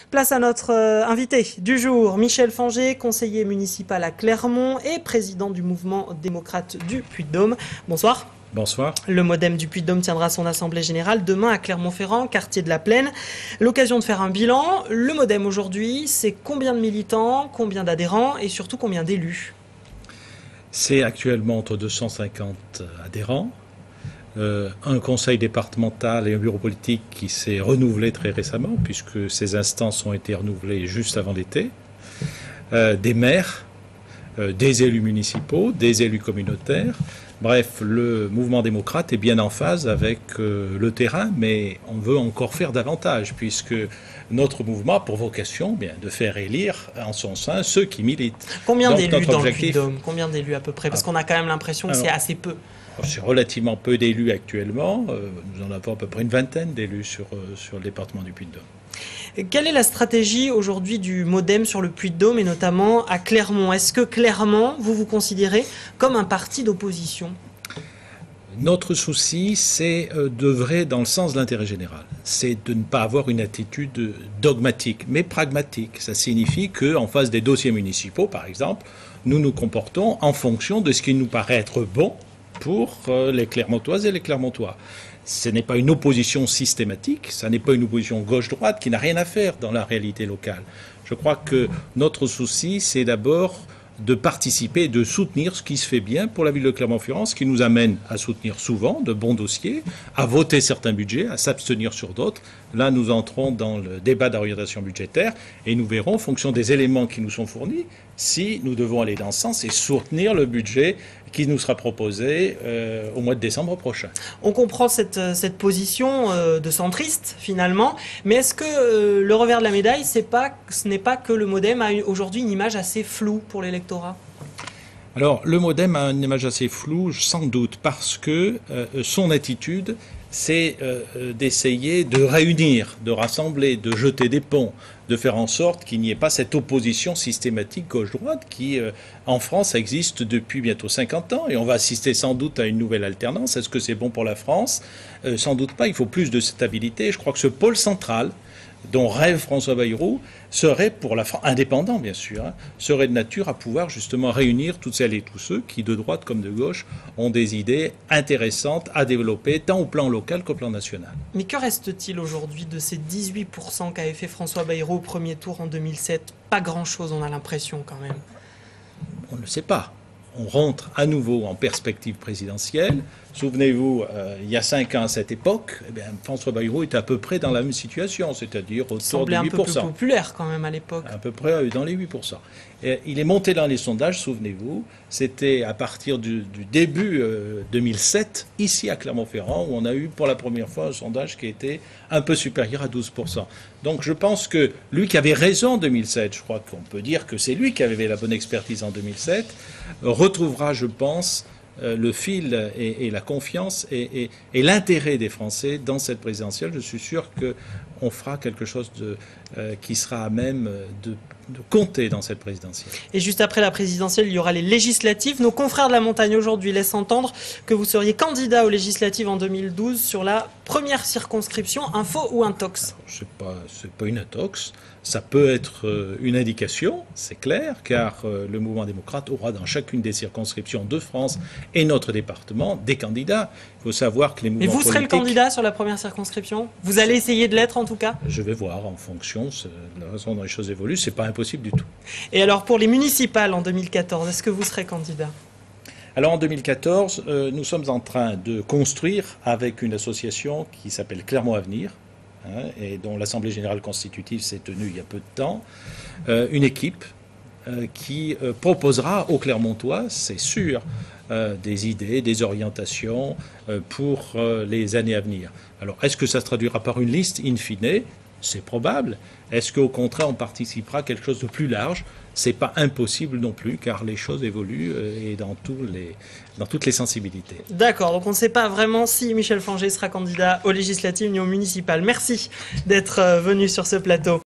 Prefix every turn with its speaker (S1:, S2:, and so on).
S1: Place à notre invité du jour, Michel Fangé, conseiller municipal à Clermont et président du mouvement démocrate du Puy-de-Dôme. Bonsoir.
S2: Bonsoir.
S1: Le MoDem du Puy-de-Dôme tiendra son assemblée générale demain à Clermont-Ferrand, quartier de la Plaine. L'occasion de faire un bilan. Le MoDem aujourd'hui, c'est combien de militants, combien d'adhérents et surtout combien d'élus?
S2: C'est actuellement entre 250 adhérents, un conseil départemental et un bureau politique qui s'est renouvelé très récemment, puisque ces instances ont été renouvelées juste avant l'été, des maires, des élus municipaux, des élus communautaires. Bref, le mouvement démocrate est bien en phase avec le terrain, mais on veut encore faire davantage, puisque notre mouvement a pour vocation de faire élire en son sein ceux qui militent.
S1: Combien d'élus dans le Puy-de-Dôme? Combien d'élus à peu près? Parce qu'on a quand même l'impression que c'est assez peu.
S2: C'est relativement peu d'élus actuellement. Nous en avons à peu près une vingtaine d'élus sur le département du Puy-de-Dôme.
S1: Quelle est la stratégie aujourd'hui du MoDem sur le Puy-de-Dôme et notamment à Clermont? Est-ce que clairement vous vous considérez comme un parti d'opposition?
S2: Notre souci, c'est d'œuvrer dans le sens de l'intérêt général. C'est de ne pas avoir une attitude dogmatique, mais pragmatique. Ça signifie qu'en face des dossiers municipaux, par exemple, nous nous comportons en fonction de ce qui nous paraît être bon pour les Clermontoises et les Clermontois. Ce n'est pas une opposition systématique, ça n'est pas une opposition gauche-droite qui n'a rien à faire dans la réalité locale. Je crois que notre souci, c'est d'abord de participer et de soutenir ce qui se fait bien pour la ville de Clermont-Ferrand, ce qui nous amène à soutenir souvent de bons dossiers, à voter certains budgets, à s'abstenir sur d'autres. Là, nous entrons dans le débat d'orientation budgétaire et nous verrons, en fonction des éléments qui nous sont fournis, si nous devons aller dans ce sens et soutenir le budget qui nous sera proposé au mois de décembre prochain.
S1: On comprend cette position de centriste finalement, mais est-ce que le revers de la médaille, ce n'est pas que le MoDem a aujourd'hui une image assez floue pour l'électorat?
S2: Alors, le MoDem a une image assez floue, sans doute, parce que son attitude, c'est d'essayer de réunir, de rassembler, de jeter des ponts, de faire en sorte qu'il n'y ait pas cette opposition systématique gauche-droite qui, en France, existe depuis bientôt 50 ans. Et on va assister sans doute à une nouvelle alternance. Est-ce que c'est bon pour la France? Sans doute pas. Il faut plus de stabilité. Je crois que ce pôle central dont rêve François Bayrou, serait pour la France, indépendant bien sûr, serait de nature à pouvoir justement réunir toutes celles et tous ceux qui, de droite comme de gauche, ont des idées intéressantes à développer, tant au plan local qu'au plan national.
S1: Mais que reste-t-il aujourd'hui de ces 18% qu'avait fait François Bayrou au premier tour en 2007? Pas grand-chose, on a l'impression quand même.
S2: On ne le sait pas. On rentre à nouveau en perspective présidentielle. Souvenez-vous, il y a 5 ans à cette époque, François Bayrou était à peu près dans la même situation, c'est-à-dire autour de 8%. Il semblait
S1: un peu plus populaire quand même à l'époque.
S2: À peu près dans les 8%. Et il est monté dans les sondages, souvenez-vous, c'était à partir du début 2007, ici à Clermont-Ferrand, où on a eu pour la première fois un sondage qui était un peu supérieur à 12%. Donc je pense que lui qui avait raison en 2007, je crois qu'on peut dire que c'est lui qui avait la bonne expertise en 2007, retrouvera, je pense, le fil et la confiance et l'intérêt des Français dans cette présidentielle. Je suis sûr qu'on fera quelque chose qui sera à même de compter dans cette présidentielle.
S1: Et juste après la présidentielle, il y aura les législatives. Nos confrères de la montagne aujourd'hui laissent entendre que vous seriez candidat aux législatives en 2012 sur la première circonscription. Un faux ou un tox?
S2: C'est pas une intox. Ça peut être une indication, c'est clair, car le mouvement démocrate aura dans chacune des circonscriptions de France et notre département des candidats. Il faut savoir que les mouvements politiques...
S1: Mais vous serez le candidat sur la première circonscription? Vous allez essayer de l'être en tout cas?
S2: Je vais voir en fonction de la façon dont les choses évoluent. C'est pas impossible du tout.
S1: Et alors pour les municipales en 2014, est-ce que vous serez candidat?
S2: Alors en 2014, nous sommes en train de construire avec une association qui s'appelle Clermont Avenir, et dont l'Assemblée générale constitutive s'est tenue il y a peu de temps, une équipe qui proposera aux Clermontois, c'est sûr, des idées, des orientations pour les années à venir. Alors, est-ce que ça se traduira par une liste in fine? C'est probable. Est-ce qu'au contraire, on participera à quelque chose de plus large? C'est pas impossible non plus, car les choses évoluent et dans toutes les sensibilités.
S1: D'accord, donc on ne sait pas vraiment si Michel Fangé sera candidat aux législatives ni aux municipales. Merci d'être venu sur ce plateau.